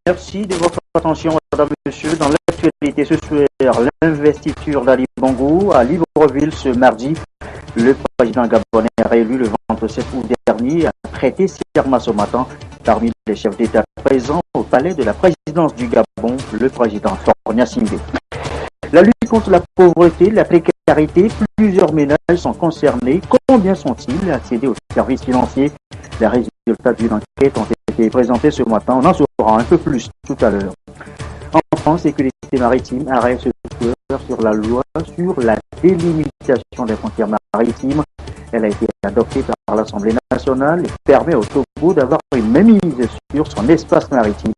Merci de votre attention, madame, monsieur. Dans l'actualité ce soir, l'investiture d'Ali Bongo à Libreville ce mardi. Le président gabonais réélu le 27 août dernier a prêté serment ce matin. Parmi les chefs d'État présents au palais de la présidence du Gabon, le président Faure Gnassingbé. La lutte contre la pauvreté, la précarité, plusieurs ménages sont concernés. Combien sont-ils accédés aux services financiers? Les résultats d'une enquête ont été présentés ce matin. On en saura un peu plus tout à l'heure. En France, sécurité maritime arrête ce soir sur la loi sur la délimitation des frontières maritimes. Elle a été adoptée par l'Assemblée nationale et permet au Togo d'avoir une mainmise sur son espace maritime.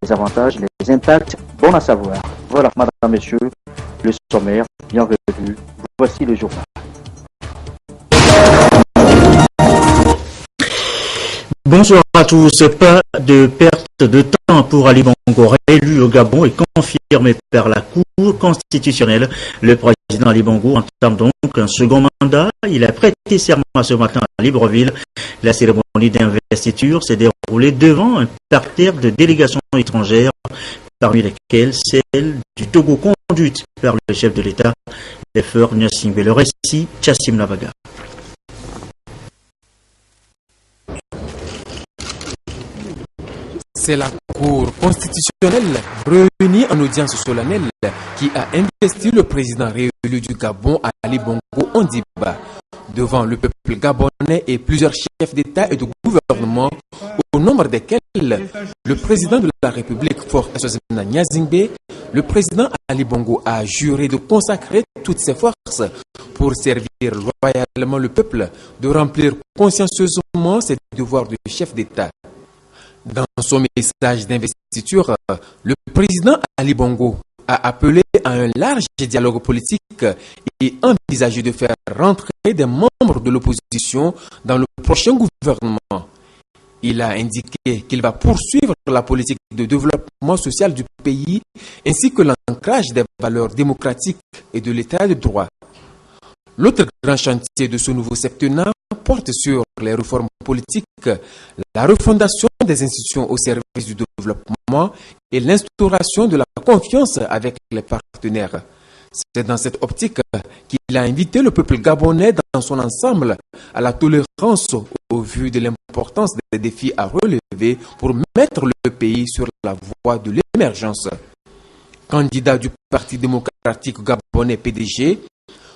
Les avantages, les impacts, bon à savoir. Voilà, madame, messieurs, le sommaire, bienvenue. Voici le journal. Bonsoir à tous. Pas de perte de temps pour Ali Bongo, réélu au Gabon et confirmé par la Cour constitutionnelle. Le président Ali Bongo entame donc un second mandat. Il a prêté serment ce matin à Libreville. La cérémonie d'investiture s'est déroulée devant un parterre de délégations étrangères, parmi lesquelles celle du Togo conduite par le chef de l'État, Faure Gnassingbé. Le récit, Chassim Navaga. C'est la Cour constitutionnelle réunie en audience solennelle qui a investi le président réélu du Gabon, Ali Bongo Ondimba, devant le peuple gabonais et plusieurs chefs d'État et de gouvernement, au nombre desquels le président de la République, Faure Gnassingbé. Le président Ali Bongo a juré de consacrer toutes ses forces pour servir loyalement le peuple, de remplir consciencieusement ses devoirs de chef d'État. Dans son message d'investiture, le président Ali Bongo a appelé à un large dialogue politique et envisagé de faire rentrer des membres de l'opposition dans le prochain gouvernement. Il a indiqué qu'il va poursuivre la politique de développement social du pays ainsi que l'ancrage des valeurs démocratiques et de l'état de droit. L'autre grand chantier de ce nouveau septennat porte sur les réformes politiques, la refondation des institutions au service du développement et l'instauration de la confiance avec les partenaires. C'est dans cette optique qu'il a invité le peuple gabonais dans son ensemble à la tolérance au vu de l'importance des défis à relever pour mettre le pays sur la voie de l'émergence. Candidat du Parti démocratique gabonais PDG,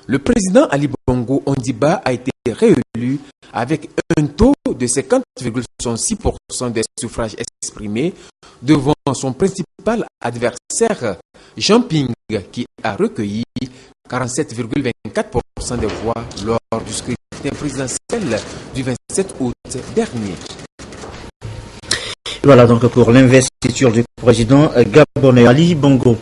le président Ali Bongo Ondimba a été réélu avec un taux de 50,6% des suffrages exprimés devant son principal adversaire, Jean Ping, qui a recueilli 47,24% des voix lors du scrutin présidentiel du 27 août dernier. Voilà donc pour l'investiture du président gabonais Ali Bongo.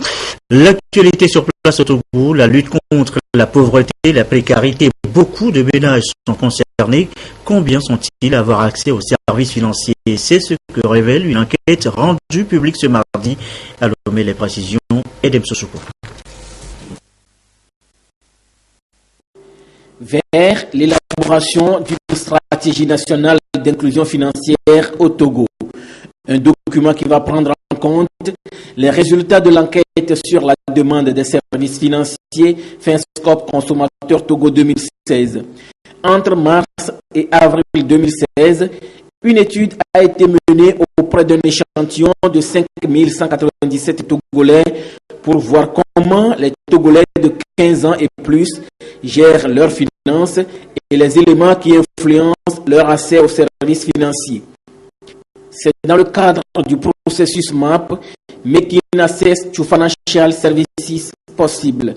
L'actualité sur place au Togo, la lutte contre la pauvreté, la précarité, beaucoup de ménages sont concernés. Combien sont-ils à avoir accès aux services financiers? C'est ce que révèle une enquête rendue publique ce mardi. À Lomé, les précisions, Edem Sosoko. Vers l'élaboration d'une stratégie nationale d'inclusion financière au Togo. Un document qui va prendre en compte les résultats de l'enquête sur la demande des services financiers FinScope Consommateur Togo 2016. Entre mars et avril 2016, une étude a été menée auprès d'un échantillon de 5197 Togolais pour voir comment les Togolais de 15 ans et plus gèrent leurs finances et les éléments qui influencent leur accès aux services financiers. C'est dans le cadre du processus MAP, Making Access to Financial Services Possible.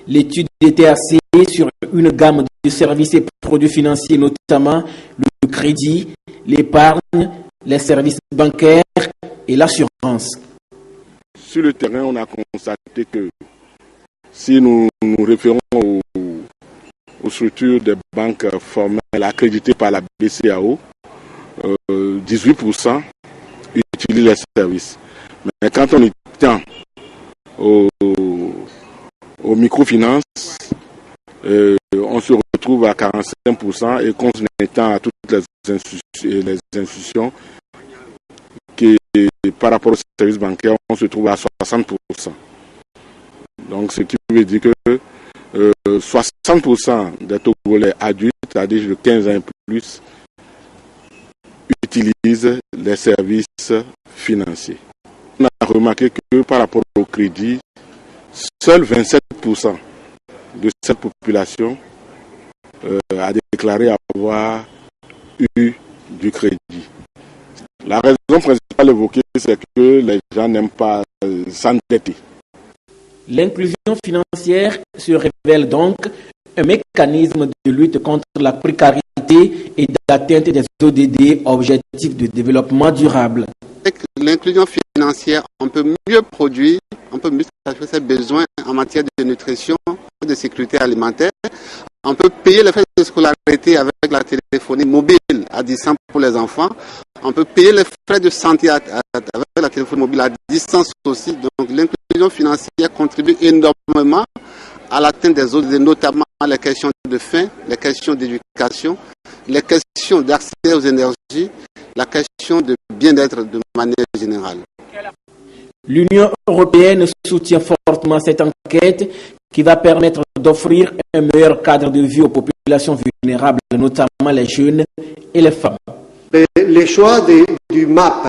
L'étude était axée sur une gamme de services et produits financiers, notamment le crédit, l'épargne, les services bancaires et l'assurance. Sur le terrain, on a constaté que si nous nous référons aux structures des banques formelles accréditées par la BCAO, 18% utilisent les services. Mais quand on étend aux microfinances, on se retrouve à 45% et qu'on étend à toutes les institutions et par rapport aux services bancaires, on se trouve à 60%. Donc ce qui veut dire que 60% des Togolais adultes, c'est-à-dire de 15 ans et plus, utilisent les services financiers. On a remarqué que par rapport au crédit, seuls 27% de cette population a déclaré avoir eu du crédit. La raison principale évoquée, c'est que les gens n'aiment pas s'endetter. L'inclusion financière se révèle donc un mécanisme de lutte contre la précarité et d'atteinte des ODD, objectifs de développement durable. Avec l'inclusion financière, on peut mieux produire, on peut mieux satisfaire ses besoins en matière de nutrition, de sécurité alimentaire. On peut payer les frais de scolarité avec la téléphonie mobile à distance pour les enfants. On peut payer les frais de santé avec la téléphonie mobile à distance aussi. Donc l'inclusion financière contribue énormément à l'atteinte des autres, notamment les questions de faim, les questions d'éducation, les questions d'accès aux énergies, la question de bien-être de manière générale. L'Union européenne soutient fortement cette enquête qui va permettre d'offrir un meilleur cadre de vie aux populations vulnérables, notamment les jeunes et les femmes. Le choix du MAP,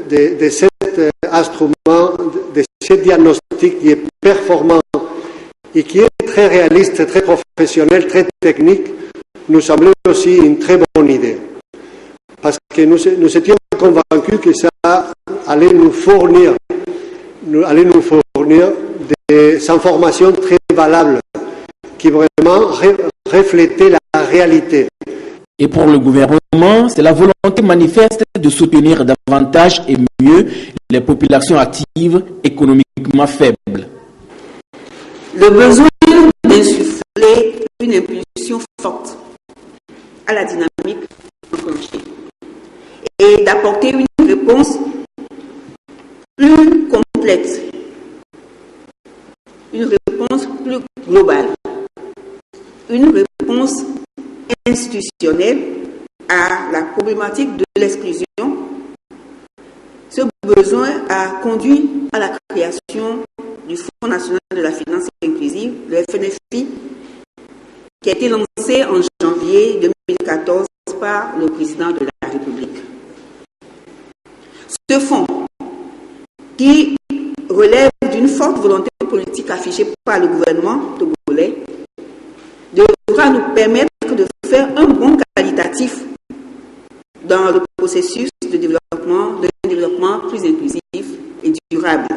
de cet instrument, de ce diagnostic qui est performant et qui est très réaliste, très professionnel, très technique, nous semblait aussi une très bonne idée. Parce que nous étions convaincus que ça allait nous fournir des informations très valables qui vraiment reflétaient la réalité. Et pour le gouvernement, c'est la volonté manifeste de soutenir davantage et mieux les populations actives économiquement faibles. Le besoin d'insuffler une impulsion forte à la dynamique enclenchée et d'apporter une réponse plus complète, une réponse plus globale, une réponse institutionnelle à la problématique de l'exclusion. Ce besoin a conduit à la création du Fonds national de la finance inclusive, le FNFI, qui a été lancé en janvier 2014 par le président de la République. Ce fonds, qui relève d'une forte volonté politique affichée par le gouvernement togolais, devra nous permettre de faire un bond qualitatif dans le processus de développement, d'un développement plus inclusif et durable.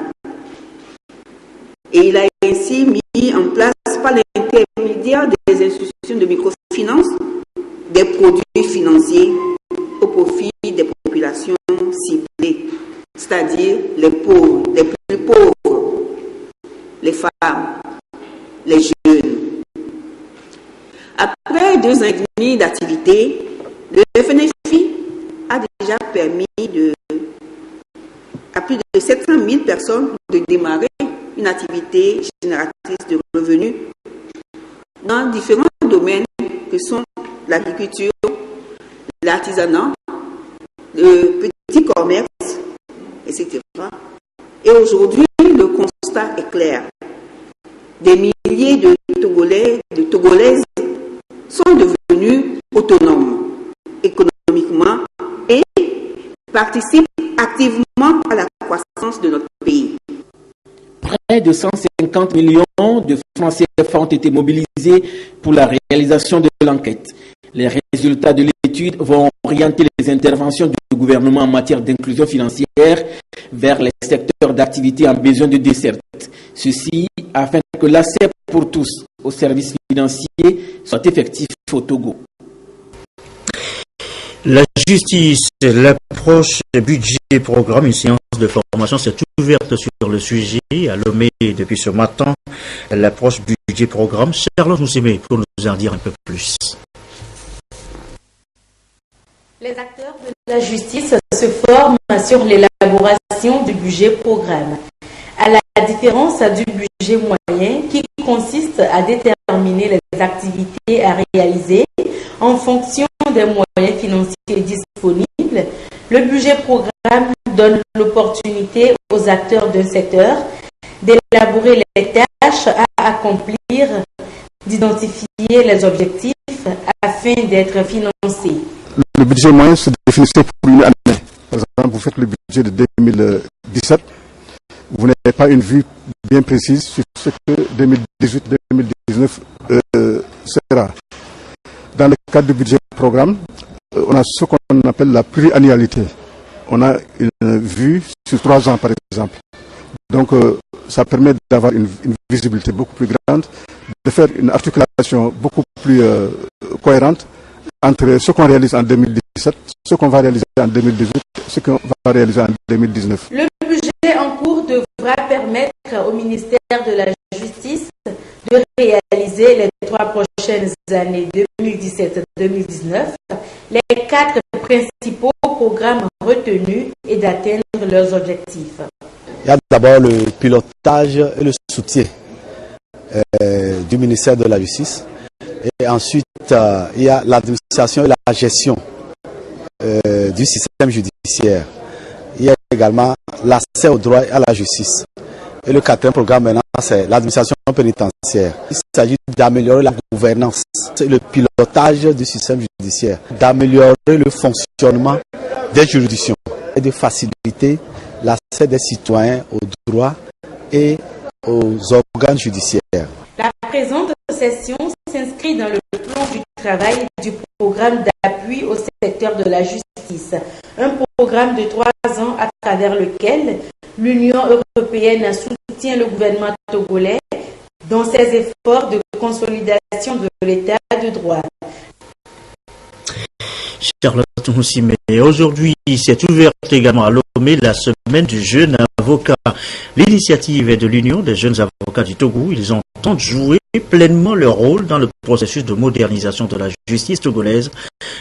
Et il a ainsi mis en place, par l'intermédiaire des institutions de microfinance, des produits financiers au profit des populations ciblées, c'est-à-dire les pauvres, les plus pauvres, les femmes, les jeunes. Après 2 ans et demi d'activité, le FNFI a déjà permis à plus de 700 000 personnes de démarrer une activité génératrice de revenus dans différents domaines que sont l'agriculture, l'artisanat, le petit commerce, etc. Et aujourd'hui, le constat est clair. Des milliers de Togolais, de Togolaises sont devenus autonomes économiquement et participent activement à la croissance de notre pays. Près de 150 millions de francs CFA ont été mobilisés pour la réalisation de l'enquête. Les résultats de l'étude vont orienter les interventions du gouvernement en matière d'inclusion financière vers les secteurs d'activité en besoin de desserte. Ceci afin que l'accès pour tous aux services financiers soit effectif au Togo. La justice, l'approche budget et programme, une séance de formation s'est ouverte sur le sujet à Lomé depuis ce matin. L'approche budget programme, Charlotte Moussémé pour nous en dire un peu plus. Les acteurs de la justice se forment sur l'élaboration du budget programme. À la différence du budget moyen qui consiste à déterminer les activités à réaliser en fonction des moyens financiers disponibles, le budget programme donne l'opportunité aux acteurs d'un secteur d'élaborer les tâches à accomplir, d'identifier les objectifs afin d'être financés. Le budget moyen se définissait pour une année. Par exemple, vous faites le budget de 2017, vous n'avez pas une vue bien précise sur ce que 2018-2019 sera. Dans le cadre du budget programme, on a ce qu'on appelle la pluriannualité. On a une vue sur 3 ans, par exemple. Donc, ça permet d'avoir une visibilité beaucoup plus grande, de faire une articulation beaucoup plus cohérente entre ce qu'on réalise en 2017, ce qu'on va réaliser en 2018, ce qu'on va réaliser en 2019. Le budget en cours devra permettre au ministère de la Justice de réaliser les 3 prochaines années 2017-2019 les 4 principaux programmes retenus et d'atteindre leurs objectifs. Il y a d'abord le pilotage et le soutien du ministère de la Justice. Et ensuite, il y a l'administration et la gestion du système judiciaire. Il y a également l'accès au droit et à la justice. Et le 4e programme maintenant, c'est l'administration pénitentiaire. Il s'agit d'améliorer la gouvernance et le pilotage du système judiciaire, d'améliorer le fonctionnement des juridictions et de faciliter l'accès des citoyens aux droits et aux organes judiciaires. La présente session s'inscrit dans le plan du travail du programme d'appui au secteur de la justice, un programme de 3 ans à travers lequel l'Union européenne soutient le gouvernement togolais dans ses efforts de consolidation de l'état de droit. Charlotte Moussime, aujourd'hui s'est ouverte également à Lomé la semaine du jeune avocat. L'initiative est de l'Union des jeunes avocats du Togo. Ils entendent jouer pleinement leur rôle dans le processus de modernisation de la justice togolaise.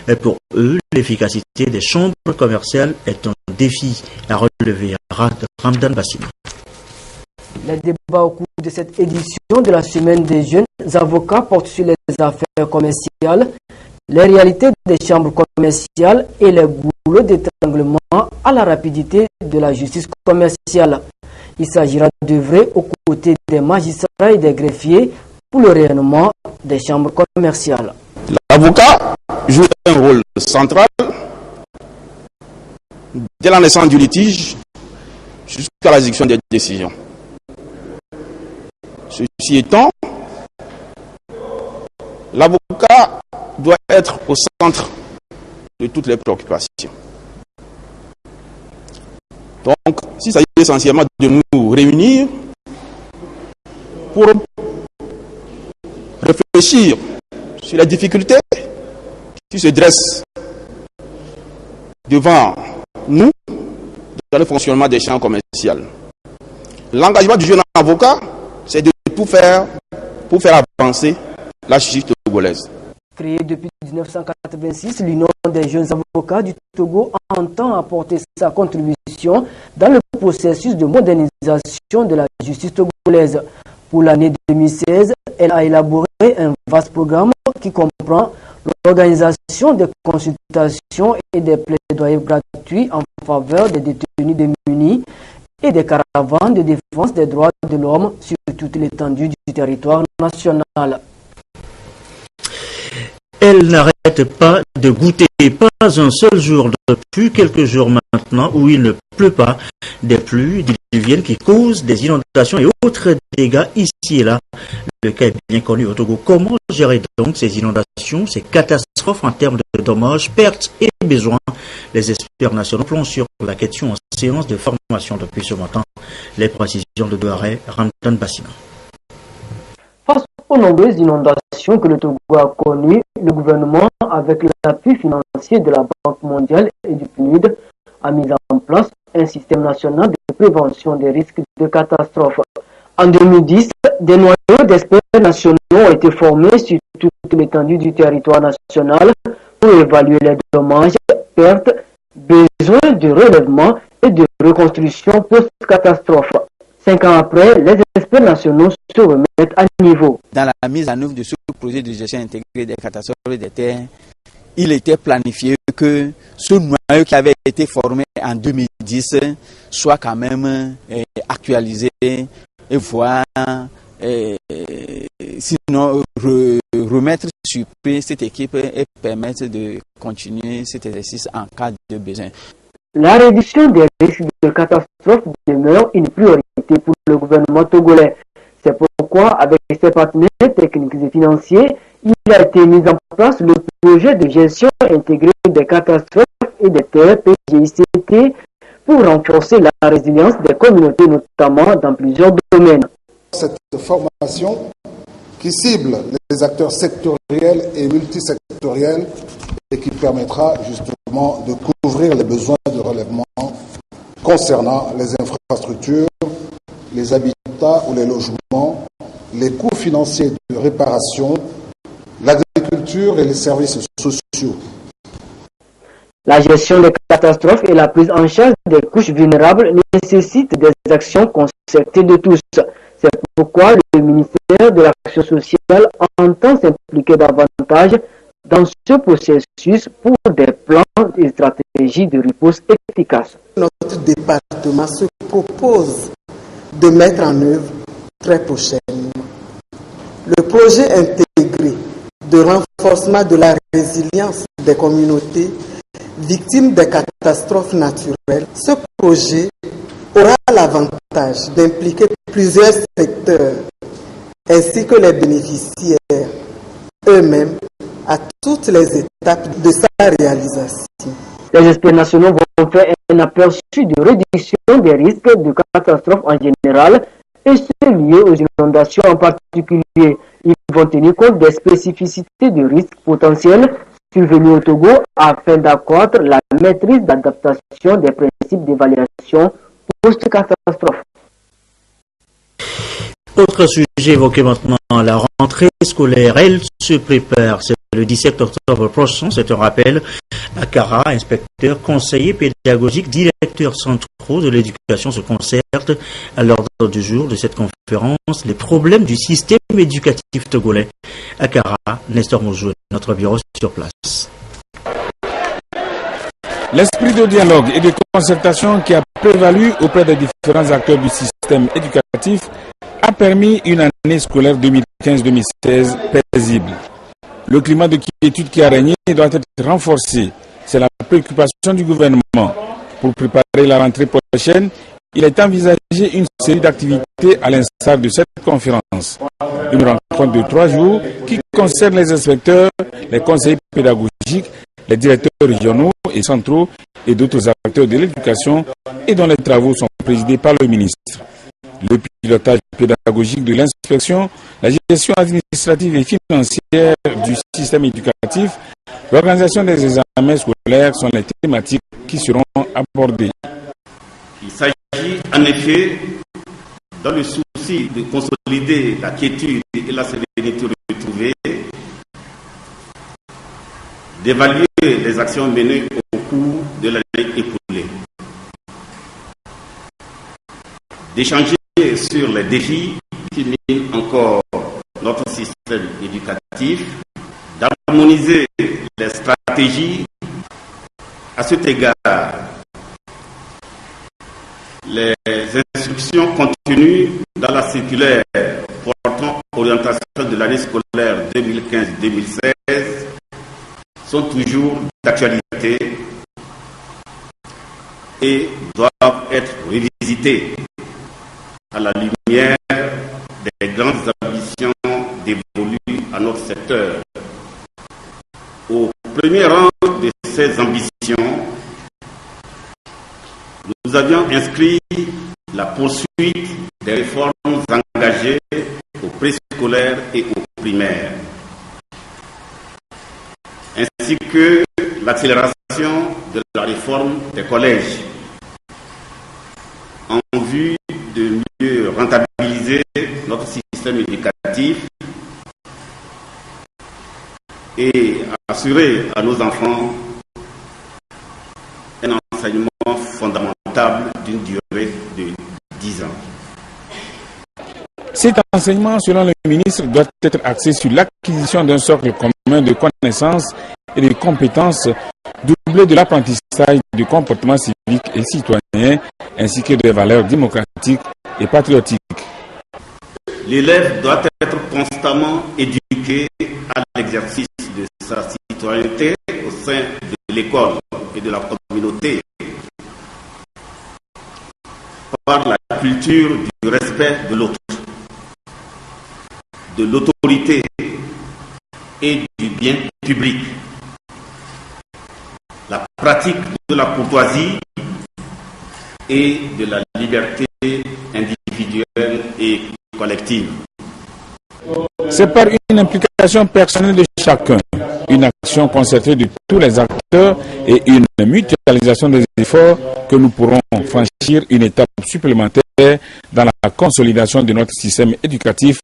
Et pour eux, l'efficacité des chambres commerciales est un défi à relever. Ramdan Bassim. Les débats au cours de cette édition de la semaine des jeunes avocats portent sur les affaires commerciales, les réalités des chambres commerciales et les goulots d'étranglement à la rapidité de la justice commerciale. Il s'agira d'œuvrer aux côtés des magistrats et des greffiers pour le rayonnement des chambres commerciales. L'avocat joue un rôle central dès la naissance du litige jusqu'à l'exécution des décisions. Ceci étant, l'avocat doit être au centre de toutes les préoccupations. Donc, s'il s'agit essentiellement de nous réunir pour réfléchir sur les difficultés qui se dressent devant nous dans le fonctionnement des champs commerciaux. L'engagement du jeune avocat, c'est de tout faire pour faire avancer la justice togolaise. Créée depuis 1986, l'Union des jeunes avocats du Togo entend apporter sa contribution dans le processus de modernisation de la justice togolaise. Pour l'année 2016, elle a élaboré un vaste programme qui comprend l'organisation des consultations et des plaidoyers gratuits en faveur des détenus démunis et des caravanes de défense des droits de l'homme sur toute l'étendue du territoire national. Elle n'arrête pas de goûter, pas un seul jour depuis quelques jours maintenant où il ne pleut pas, des pluies diluviennes qui causent des inondations et autres dégâts ici et là. Le cas est bien connu au Togo. Comment gérer donc ces inondations, ces catastrophes en termes de dommages, pertes et besoins? Les experts nationaux plongent sur la question en séance de formation depuis ce matin. Les précisions de Douaré, Ramdan Bassina. Face aux nombreuses inondations que le Togo a connues, le gouvernement, avec l'appui financier de la Banque mondiale et du PNUD, a mis en place un système national de prévention des risques de catastrophes. En 2010, des noyaux d'experts nationaux ont été formés sur toute l'étendue du territoire national pour évaluer les dommages, pertes, besoins de relèvement et de reconstruction post-catastrophe. 5 ans après, les experts nationaux se remettent à niveau. Dans la mise en œuvre de ce projet de gestion intégrée des catastrophes et des terres, il était planifié que ce noyau qui avait été formé en 2010 soit quand même actualisé et voir, sinon remettre sur pied cette équipe et permettre de continuer cet exercice en cas de besoin. La réduction des risques de catastrophe demeure une priorité pour le gouvernement togolais. C'est pourquoi, avec ses partenaires techniques et financiers, il a été mis en place le projet de gestion intégrée des catastrophes et des terres PGICT pour renforcer la résilience des communautés, notamment dans plusieurs domaines. Cette formation qui cible les acteurs sectoriels et multisectoriels et qui permettra justement de couvrir les besoins de relèvement concernant les infrastructures, les habitats ou les logements, les coûts financiers de réparation, l'agriculture et les services sociaux. La gestion des catastrophes et la prise en charge des couches vulnérables nécessitent des actions concertées de tous. C'est pourquoi le ministère de l'Action sociale entend s'impliquer davantage dans ce processus pour des plans et stratégies de riposte efficaces. Notre département se propose de mettre en œuvre très prochainement le projet intégré de renforcement de la résilience des communautés victimes des catastrophes naturelles. Ce projet aura l'avantage d'impliquer plusieurs secteurs ainsi que les bénéficiaires eux-mêmes à toutes les étapes de sa réalisation. Les experts nationaux vont faire un aperçu de réduction des risques de catastrophes en général et ceux liés aux inondations en particulier. Ils vont tenir compte des spécificités de risques potentiels survenus au Togo afin d'accroître la maîtrise d'adaptation des principes d'évaluation post-catastrophe. Autre sujet évoqué maintenant, la rentrée scolaire, elle se prépare. C'est le 17 octobre prochain, c'est un rappel. Akara, inspecteur, conseiller pédagogique, directeurs centraux de l'éducation se concertent à l'ordre du jour de cette conférence les problèmes du système éducatif togolais. Akara, Nestor Moujou, notre bureau sur place. L'esprit de dialogue et de concertation qui a prévalu auprès des différents acteurs du système éducatif a permis une année scolaire 2015-2016 paisible. Le climat de quiétude qui a régné doit être renforcé. C'est la préoccupation du gouvernement. Pour préparer la rentrée prochaine, il est envisagé une série d'activités à l'instar de cette conférence. Une rencontre de 3 jours qui concerne les inspecteurs, les conseillers pédagogiques, les directeurs régionaux et centraux et d'autres acteurs de l'éducation et dont les travaux sont présidés par le ministre. Le pilotage pédagogique de l'inspection, la gestion administrative et financière du système éducatif, l'organisation des examens scolaires sont les thématiques qui seront abordées. Il s'agit en effet, dans le souci de consolider la quiétude et la sérénité retrouvée, d'évaluer les actions menées au cours de l'année écoulée, d'échanger sur les défis qui minent encore notre système éducatif, d'harmoniser les stratégies. À cet égard, les instructions contenues dans la circulaire portant orientation de l'année scolaire 2015-2016 sont toujours d'actualité et doivent être révisitées à la lumière des grandes ambitions dévolues à notre secteur. Au premier rang de ces ambitions, nous avions inscrit la poursuite des réformes engagées au préscolaire et au primaire, ainsi que l'accélération de la réforme des collèges, en vue de mieux rentabiliser notre système éducatif et assurer à nos enfants un enseignement fondamental d'une durée de 10 ans. Cet enseignement, selon le ministre, doit être axé sur l'acquisition d'un socle commun commun de connaissances et de compétences, doublé de l'apprentissage du comportement civique et citoyen, ainsi que des valeurs démocratiques et patriotiques. L'élève doit être constamment éduqué à l'exercice de sa citoyenneté au sein de l'école et de la communauté par la culture du respect de l'autre, de l'autorité et du bien public, la pratique de la courtoisie et de la liberté individuelle et collective. C'est par une implication personnelle de chacun, une action concertée de tous les acteurs et une mutualisation des efforts que nous pourrons franchir une étape supplémentaire dans la consolidation de notre système éducatif,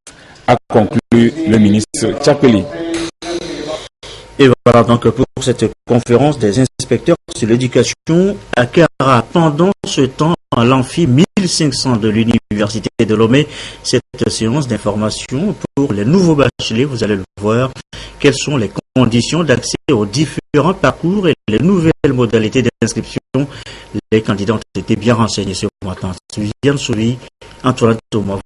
a conclu le ministre Tchapeli. Et voilà donc pour cette conférence des inspecteurs sur l'éducation à Kara. Pendant ce temps, à l'amphi 1500 de l'Université de Lomé, cette séance d'information pour les nouveaux bacheliers, vous allez le voir, quelles sont les conditions d'accès aux différents parcours et les nouvelles modalités d'inscription. Les candidats ont été bien renseignés ce matin. Viviane Souvi, Antoine Thomas.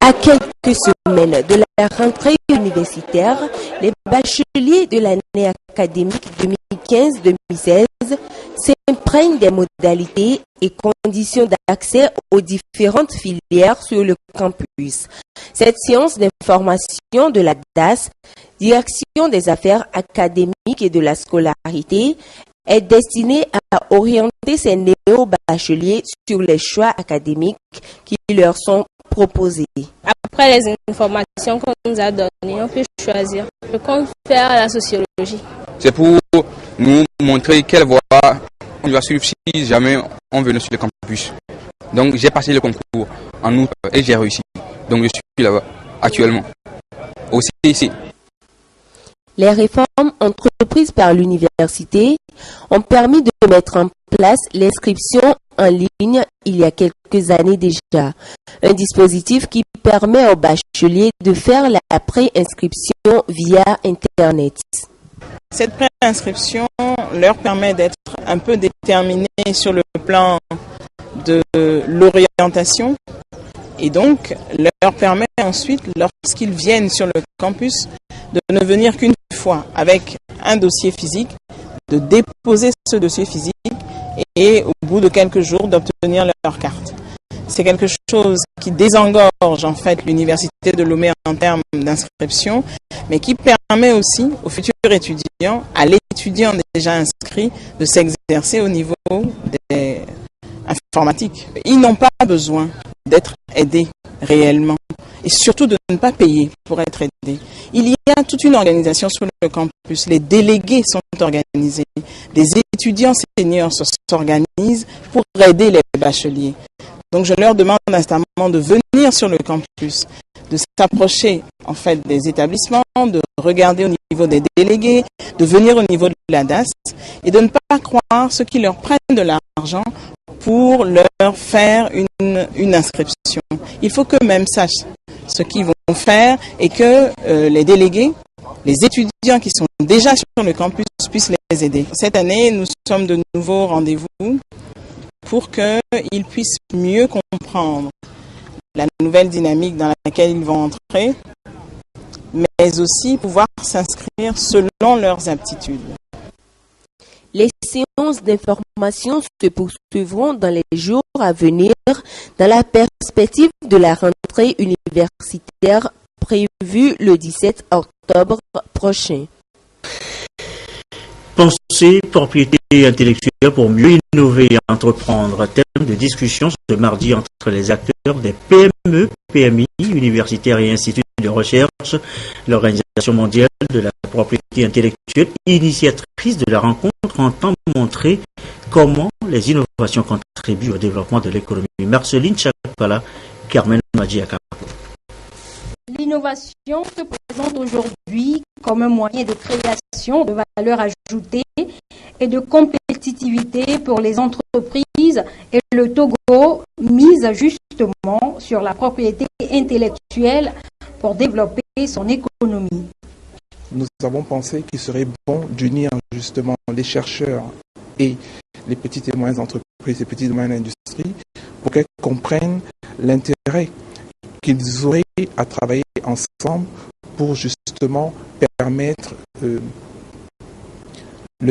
À quelques semaines de la rentrée universitaire, les bacheliers de l'année académique 2015-2016 s'imprègnent des modalités et conditions d'accès aux différentes filières sur le campus. Cette séance d'information de la DAS, Direction des affaires académiques et de la scolarité, est destinée à orienter ces néo-bacheliers sur les choix académiques qui leur sont proposés. Après les informations qu'on nous a données, on peut choisir. Je compte faire la sociologie. C'est pour nous montrer quelle voie on doit suivre si jamais on venait sur le campus. Donc j'ai passé le concours en août et j'ai réussi. Donc je suis là-bas actuellement. Aussi ici. Les réformes entreprises par l'université ont permis de mettre en place l'inscription en ligne il y a quelques années déjà. Un dispositif qui permet aux bacheliers de faire la pré-inscription via Internet. Cette pré-inscription leur permet d'être un peu déterminés sur le plan de l'orientation et donc leur permet ensuite, lorsqu'ils viennent sur le campus, de ne venir qu'une fois avec un dossier physique, de déposer ce dossier physique et au bout de quelques jours d'obtenir leur carte. C'est quelque chose qui désengorge en fait l'université de Lomé en termes d'inscription, mais qui permet aussi aux futurs étudiants, à l'étudiant déjà inscrit, de s'exercer au niveau des informatiques. Ils n'ont pas besoin d'être aidés réellement et surtout de ne pas payer pour être aidés. Il y a toute une organisation sur le campus. Les délégués sont organisés. Des étudiants seniors s'organisent pour aider les bacheliers. Donc je leur demande instamment de venir sur le campus, de s'approcher en fait des établissements, de regarder au niveau des délégués, de venir au niveau de la DAS et de ne pas croire ceux qui leur prennent de l'argent pour leur faire une inscription. Il faut qu'eux-mêmes sachent ce qu'ils vont faire et que les délégués, les étudiants qui sont déjà sur le campus puissent les aider. Cette année, nous sommes de nouveau au rendez-vous pour qu'ils puissent mieux comprendre la nouvelle dynamique dans laquelle ils vont entrer, mais aussi pouvoir s'inscrire selon leurs aptitudes. Les séances d'information se poursuivront dans les jours à venir dans la perspective de la rentrée universitaire prévue le 17 octobre prochain. Pensée, propriété intellectuelle pour mieux innover et entreprendre. Thème de discussion ce mardi entre les acteurs des PME, PMI, universitaires et instituts de recherche. L'Organisation mondiale de la propriété intellectuelle, initiatrice de la rencontre, entend montrer comment les innovations contribuent au développement de l'économie. Marceline Chakpala, Carmen Madjiaka. L'innovation se présente aujourd'hui comme un moyen de création de valeur ajoutée et de compétitivité pour les entreprises et le Togo mise justement sur la propriété intellectuelle pour développer son économie. Nous avons pensé qu'il serait bon d'unir justement les chercheurs et les petites et moyennes entreprises et petites et moyennes industries pour qu'elles comprennent l'intérêt qu'ils auraient à travailler ensemble pour justement permettre le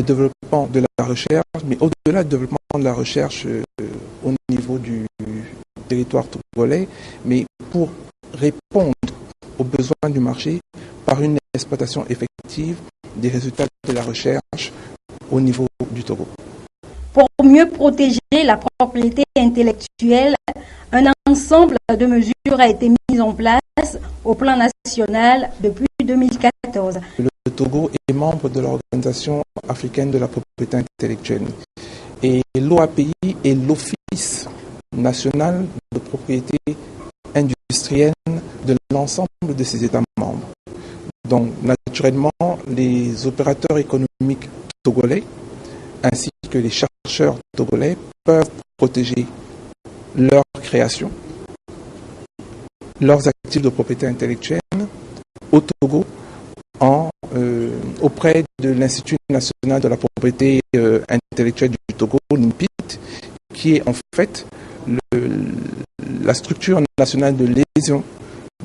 développement de la recherche, mais au-delà du développement de la recherche au niveau du territoire togolais, mais pour répondre aux besoins du marché par une exploitation effective des résultats de la recherche au niveau du Togo. Pour mieux protéger la propriété intellectuelle, un ensemble de mesures a été mis en place au plan national depuis 2014. Le Togo est membre de l'Organisation africaine de la propriété intellectuelle. Et l'OAPI est l'Office national de propriété industrielle de l'ensemble de ses États membres. Donc, naturellement, les opérateurs économiques togolais ainsi que les chercheurs togolais peuvent protéger leur création, leurs actifs de propriété intellectuelle au Togo auprès de l'Institut national de la propriété intellectuelle du Togo, l'INPIT, qui est en fait la structure nationale de liaison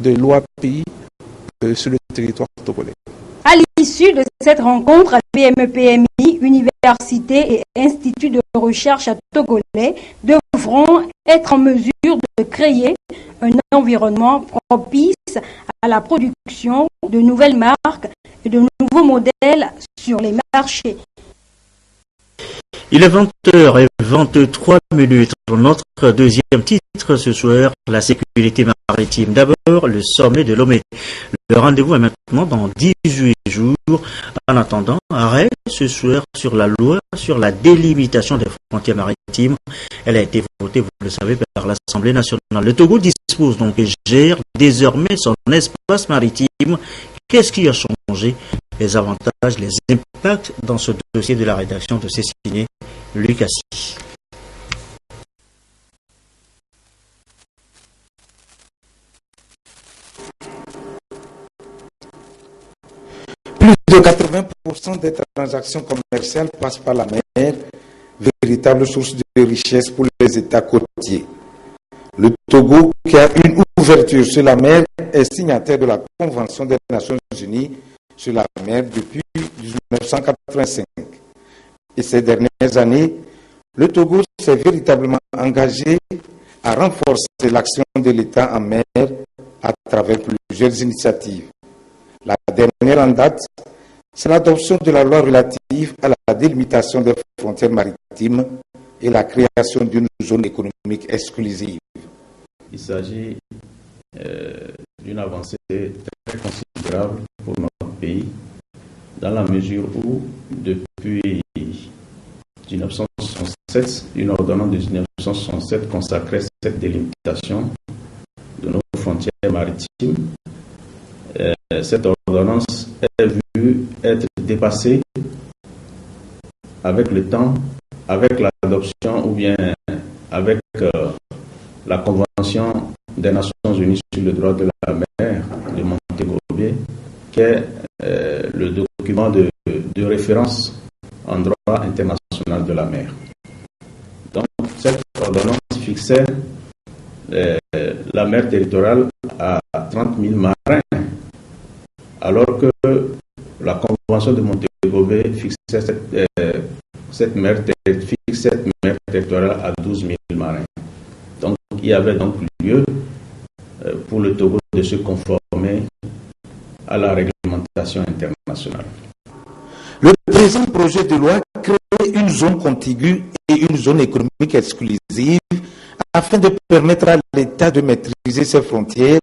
de l'OAPI sur le territoire togolais. À l'issue de cette rencontre, PME-PMI, universités et instituts de recherche togolais devront être en mesure de créer un environnement propice à la production de nouvelles marques et de nouveaux modèles sur les marchés. Il est 20h23. Notre deuxième titre ce soir, la sécurité maritime. D'abord, le sommet de Lomé. Le rendez-vous est maintenant dans 18 jours. En attendant, arrêt ce soir sur la loi sur la délimitation des frontières maritimes. Elle a été votée, vous le savez, par l'Assemblée nationale. Le Togo dispose donc et gère désormais son espace maritime. Qu'est-ce qui a changé? Les avantages, les impacts dans ce dossier de la rédaction de signé Lucas. Plus de 80% des transactions commerciales passent par la mer, véritable source de richesse pour les États côtiers. Le Togo, qui a une ouverture sur la mer, est signataire de la Convention des Nations Unies sur la mer depuis 1985. Et ces dernières années, le Togo s'est véritablement engagé à renforcer l'action de l'État en mer à travers plusieurs initiatives. La dernière en date, c'est l'adoption de la loi relative à la délimitation des frontières maritimes et la création d'une zone économique exclusive. Il s'agit d'une avancée très considérable pour notre pays, dans la mesure où, depuis 1967, une ordonnance de 1967 consacrait cette délimitation de nos frontières maritimes. Cette ordonnance est vue être dépassée avec le temps, avec l'adoption ou bien avec la Convention des Nations Unies sur le droit de la mer de Montego Bay, qui est le document de référence en droit international de la mer. Donc, cette ordonnance fixait la mer territoriale à 30 000 marins, alors que la Convention de Montego Bay fixait cette mer territoriale à 12 000 marins. Donc, il y avait donc lieu pour le Togo de se conformer à la réglementation internationale. Le présent projet de loi crée une zone contiguë et une zone économique exclusive afin de permettre à l'État de maîtriser ses frontières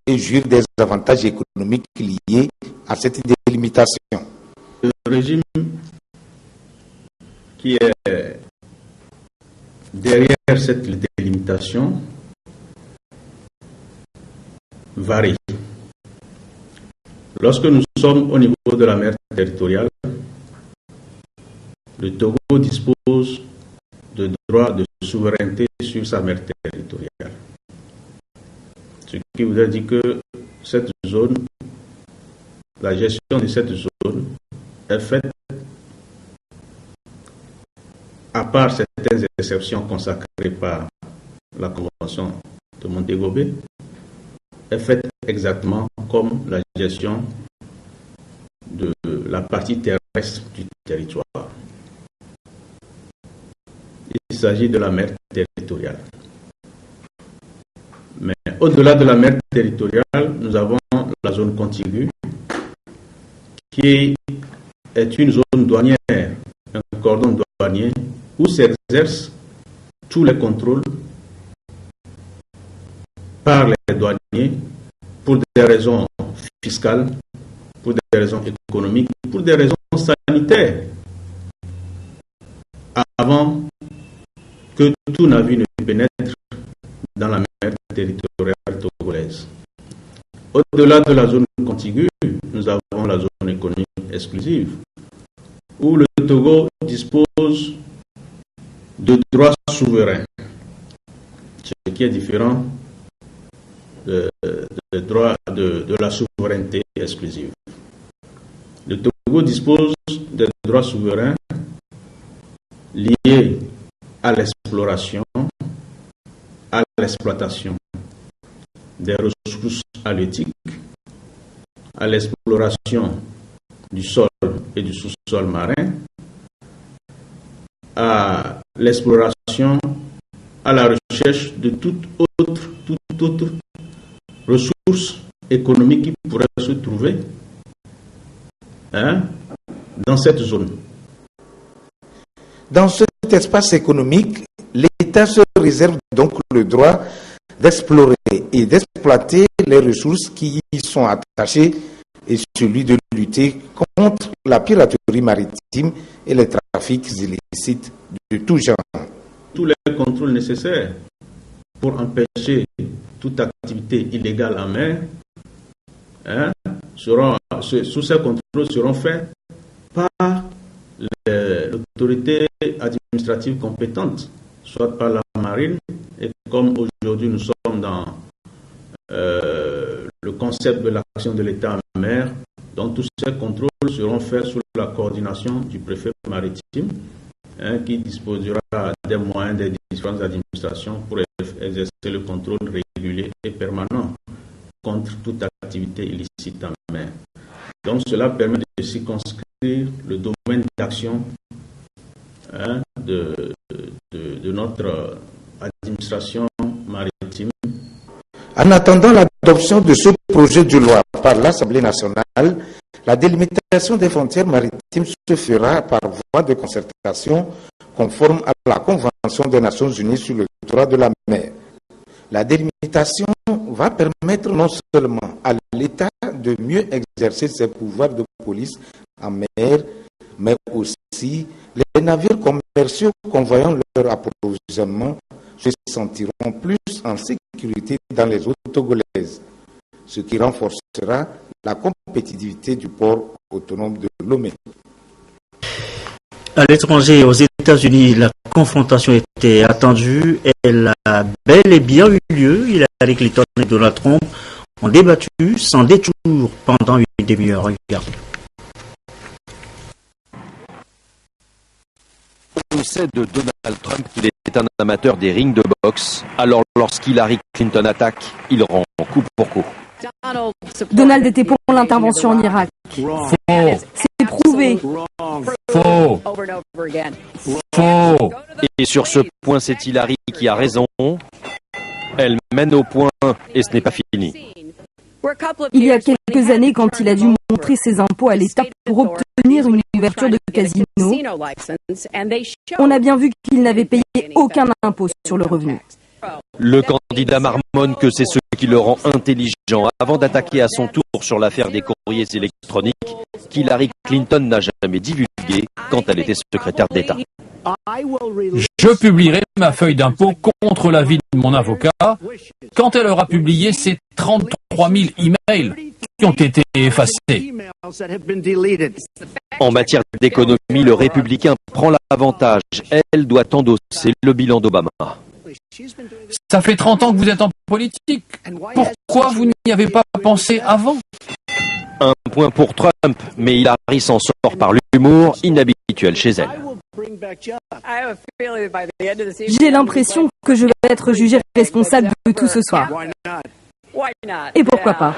et jouir des avantages économiques liés à cette délimitation. Le régime qui est derrière cette délimitation varie. Lorsque nous sommes au niveau de la mer territoriale, le Togo dispose de droits de souveraineté sur sa mer territoriale. Ce qui voudrait dire que cette zone, la gestion de cette zone est faite, à part certaines exceptions consacrées par la Convention de Montego Bay, est faite exactement comme la gestion de la partie terrestre du territoire. Il s'agit de la mer territoriale. Mais au-delà de la mer territoriale, nous avons la zone contiguë, qui est une zone douanière, un cordon douanier, où s'exercent tous les contrôles par les douaniers pour des raisons fiscales, pour des raisons économiques, pour des raisons sanitaires, avant que tout navire ne pénètre dans la mer territoriale togolaise. Au-delà de la zone contiguë, nous avons la zone économique exclusive, où le Togo dispose de droits souverains, ce qui est différent des droits de la souveraineté exclusive. Le Togo dispose de droits souverains liés à l'exploration, à l'exploitation des ressources halieutiques, à l'exploration du sol et du sous-sol marin, à l'exploration, à la recherche de toute autre ressource économique qui pourrait se trouver dans cette zone. Dans cet espace économique, l'État se réserve donc le droit d'explorer et d'exploiter les ressources qui y sont attachées et celui de lutter contre la piraterie maritime et les trafics illicites de tout genre. Tous les contrôles nécessaires pour empêcher toute activité illégale en mer, sous ces contrôles seront faits par l'autorité administrative compétente, soit par la marine, et comme aujourd'hui nous sommes dans le concept de l'action de l'État en mer, donc tous ces contrôles seront faits sous la coordination du préfet maritime, qui disposera des moyens des différentes administrations pour exercer le contrôle régulier et permanent contre toute activité illicite en mer. Donc cela permet de circonscrire le domaine d'action de notre administration maritime. En attendant l'adoption de ce projet de loi par l'Assemblée nationale, la délimitation des frontières maritimes se fera par voie de concertation conforme à la Convention des Nations Unies sur le droit de la mer. La délimitation va permettre non seulement à l'État de mieux exercer ses pouvoirs de police en mer, mais aussi les navires commerciaux convoyant leur approvisionnement se sentiront plus en sécurité dans les eaux togolaises, ce qui renforcera la compétitivité du port autonome de Lomé. À l'étranger, aux États-Unis, la confrontation était attendue. Elle a bel et bien eu lieu. Hillary Clinton et Donald Trump ont débattu sans détour pendant une demi-heure. Regardez. On sait de Donald Trump qu'il est un amateur des rings de boxe. Alors lorsqu'Hillary Clinton attaque, il rend coup pour coup. Donald était pour l'intervention en Irak. Faux. C'est prouvé. Faux. Faux. Et sur ce point, c'est Hillary qui a raison. Elle mène au point et ce n'est pas fini. Il y a quelques années, quand il a dû montrer ses impôts à l'État pour obtenir une ouverture de casino, on a bien vu qu'il n'avait payé aucun impôt sur le revenu. Le candidat marmonne que c'est ce qui le rend intelligent avant d'attaquer à son tour sur l'affaire des courriers électroniques qu'Hillary Clinton n'a jamais divulgué quand elle était secrétaire d'État. Je publierai ma feuille d'impôt contre l'avis de mon avocat quand elle aura publié ces 33 000 emails qui ont été effacés. En matière d'économie, le républicain prend l'avantage. Elle doit endosser le bilan d'Obama. Ça fait 30 ans que vous êtes en politique. Pourquoi vous n'y avez pas pensé avant? Un point pour Trump, mais Hillary s'en sort par l'humour, inhabituel chez elle. J'ai l'impression que je vais être jugé responsable de tout ce soir. Et pourquoi pas?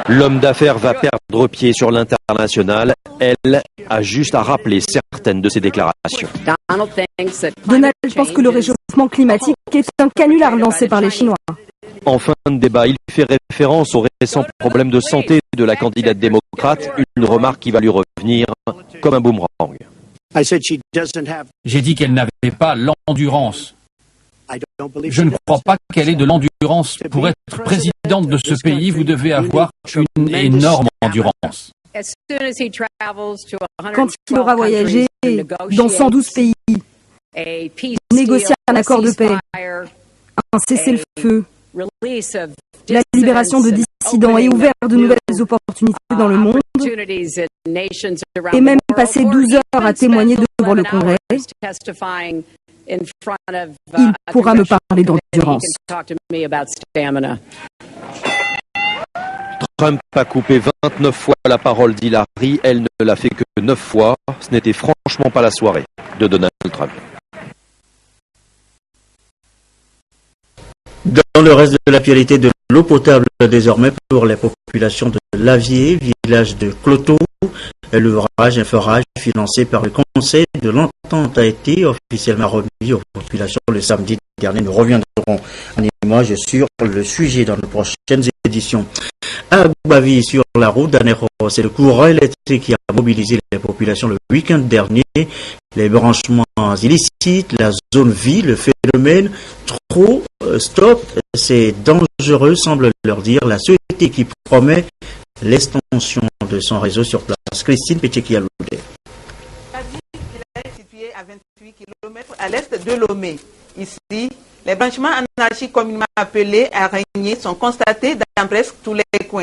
L'homme d'affaires va perdre pied sur l'international. Elle a juste à rappeler certaines de ses déclarations. Donald pense que le réchauffement climatique est un canular lancé par les Chinois. En fin de débat, il fait référence aux récents problèmes de santé de la candidate démocrate, une remarque qui va lui revenir comme un boomerang. J'ai dit qu'elle n'avait pas l'endurance. Je ne crois pas qu'elle ait de l'endurance. Pour être présidente de ce pays, vous devez avoir une énorme endurance. Quand il aura voyagé dans 112 pays, négocier un accord de paix, un cessez-le-feu, la libération de dissidents et ouvert de nouvelles opportunités dans le monde, et même passer 12 heures à témoigner devant le Congrès, il pourra me parler d'endurance. Trump a coupé 29 fois la parole d'Hillary, elle ne l'a fait que 9 fois. Ce n'était franchement pas la soirée de Donald Trump. Dans le reste de l'actualité, de l'eau potable désormais pour les populations de Lavier, village de Cloto. L'ouvrage, un forage financé par le Conseil de l'Entente a été officiellement remis aux populations le samedi dernier. Nous reviendrons en image sur le sujet dans nos prochaines éditions. À Bavi, sur la route d'Anero, c'est le courant électrique qui a mobilisé les populations le week-end dernier. Les branchements illicites, la zone vie, le phénomène trop stop, c'est dangereux, semble leur dire la société qui promet l'extension de son réseau sur place. Christine Péché-Kialoudé. Il est situé à 28 km à l'est de Lomé. Ici, les branchements anarchiques communément appelés araignées sont constatés dans presque tous les coins.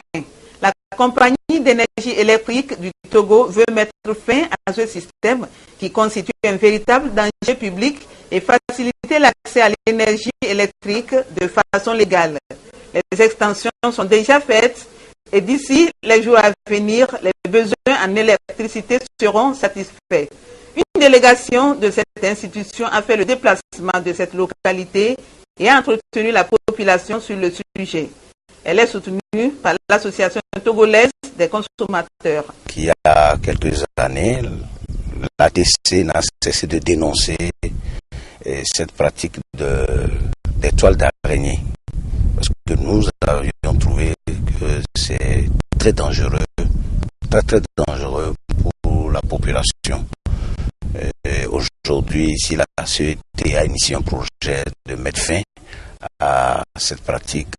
La compagnie d'énergie électrique du Togo veut mettre fin à ce système qui constitue un véritable danger public et faciliter l'accès à l'énergie électrique de façon légale. Les extensions sont déjà faites et d'ici les jours à venir, les besoins en électricité seront satisfaits. Une délégation de cette institution a fait le déplacement de cette localité et a entretenu la population sur le sujet. Elle est soutenue par l'association togolaise des consommateurs. Il y a quelques années, l'ATC n'a cessé de dénoncer cette pratique des toiles d'araignée. Parce que nous avions trouvé que c'est très dangereux, très dangereux pour la population. Aujourd'hui, ici, la CET a initié un projet de mettre fin à cette pratique.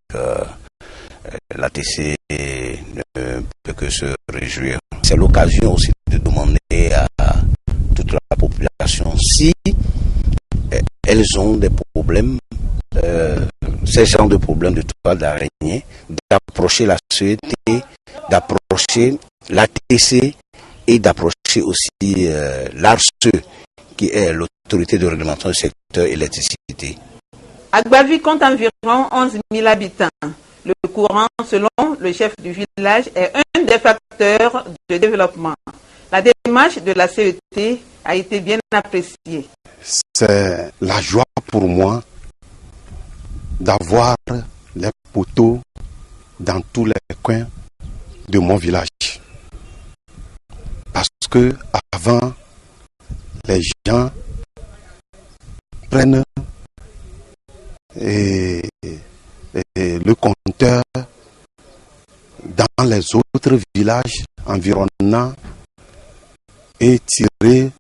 L'ATC ne peut que se réjouir. C'est l'occasion aussi de demander à toute la population si elles ont des problèmes, ces genres de problèmes de toile d'araignée, d'approcher la CET, d'approcher l'ATC et d'approcher aussi l'ARCE, qui est l'autorité de réglementation du secteur électricité. Agbavi compte environ 11 000 habitants. Le courant, selon le chef du village, est un des facteurs de développement. La démarche de la CET a été bien appréciée. C'est la joie pour moi d'avoir les poteaux dans tous les coins de mon village. Parce que avant, les gens prennent le compteur dans les autres villages environnants et tirer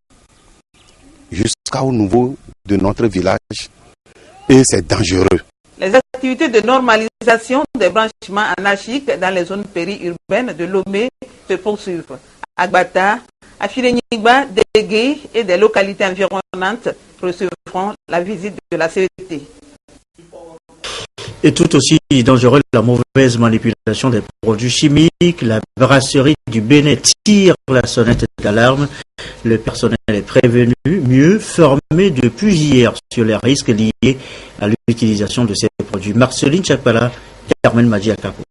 jusqu'au niveau de notre village, et c'est dangereux. Les activités de normalisation des branchements anarchiques dans les zones périurbaines de Lomé se poursuivent. Agbata, Afirenigba, Dégué et des localités environnantes recevront la visite de la CET. Et tout aussi dangereux, la mauvaise manipulation des produits chimiques. La brasserie du Bénin tire la sonnette d'alarme. Le personnel est prévenu, mieux formé depuis hier sur les risques liés à l'utilisation de ces produits. Marceline Chakpala, Carmen Madiakapo.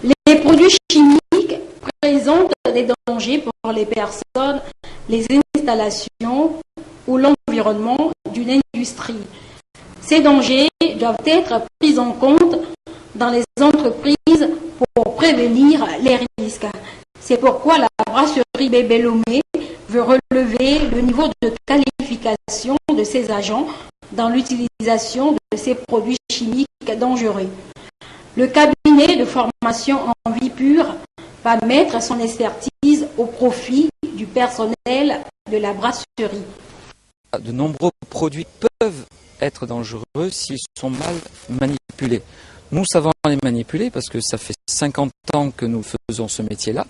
Les produits chimiques présentent des dangers pour les personnes, les installations ou l'environnement d'une industrie. Ces dangers doivent être pris en compte dans les entreprises pour prévenir les risques. C'est pourquoi la brasserie Bébé Lomé veut relever le niveau de qualification de ses agents dans l'utilisation de ces produits chimiques dangereux. Le cabinet de formation en vie pure va mettre son expertise au profit du personnel de la brasserie. De nombreux produits peuvent être dangereux s'ils sont mal manipulés. Nous savons les manipuler parce que ça fait 50 ans que nous faisons ce métier-là.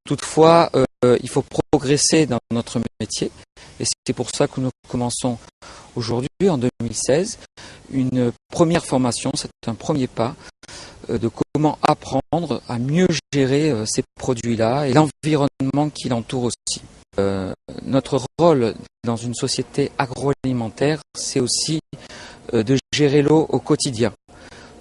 Toutefois, il faut progresser dans notre métier et c'est pour ça que nous commençons aujourd'hui, en 2016, une première formation, c'est un premier pas de comment apprendre à mieux gérer ces produits-là et l'environnement qui l'entoure aussi. Notre rôle dans une société agroalimentaire, c'est aussi de gérer l'eau au quotidien.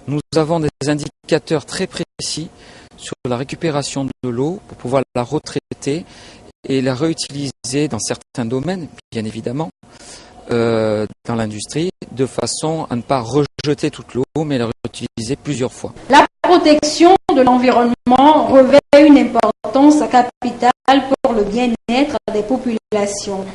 Nous avons des indicateurs très précis sur la récupération de l'eau pour pouvoir la retraiter et la réutiliser dans certains domaines, bien évidemment, dans l'industrie, de façon à ne pas rejeter toute l'eau, mais la réutiliser plusieurs fois. La protection de l'environnement revêt une importance capitale pour le bien-être des populations.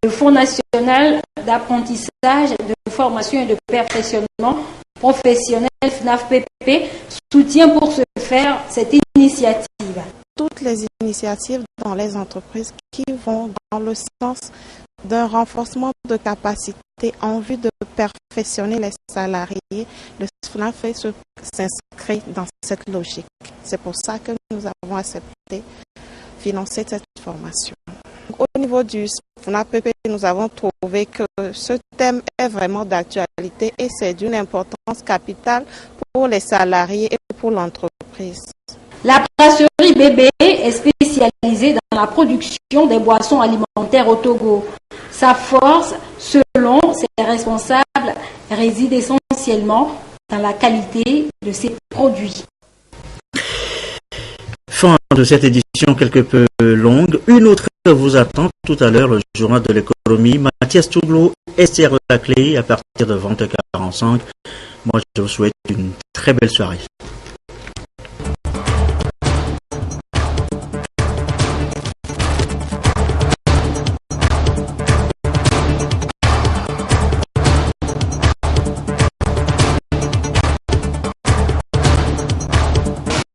Le Fonds national d'apprentissage, de formation et de perfectionnement professionnel FNAFPP soutient pour ce faire cette initiative. Toutes les initiatives dans les entreprises qui vont dans le sens d'un renforcement de capacité en vue de perfectionner les salariés, le FNAFPP s'inscrit dans cette logique. C'est pour ça que nous avons accepté de financer cette formation. Au niveau du FNAFPP, nous avons trouvé que ce thème est vraiment d'actualité et c'est d'une importance capitale pour les salariés et pour l'entreprise. La brasserie Bébé est spécialisée dans la production des boissons alimentaires au Togo. Sa force, selon ses responsables, réside essentiellement dans la qualité de ses produits. Fin de cette édition quelque peu longue. Une autre vous attend tout à l'heure, le journal de l'économie. Mathias Touglo, Esther Laclé, à partir de 20h45. Moi, je vous souhaite une très belle soirée.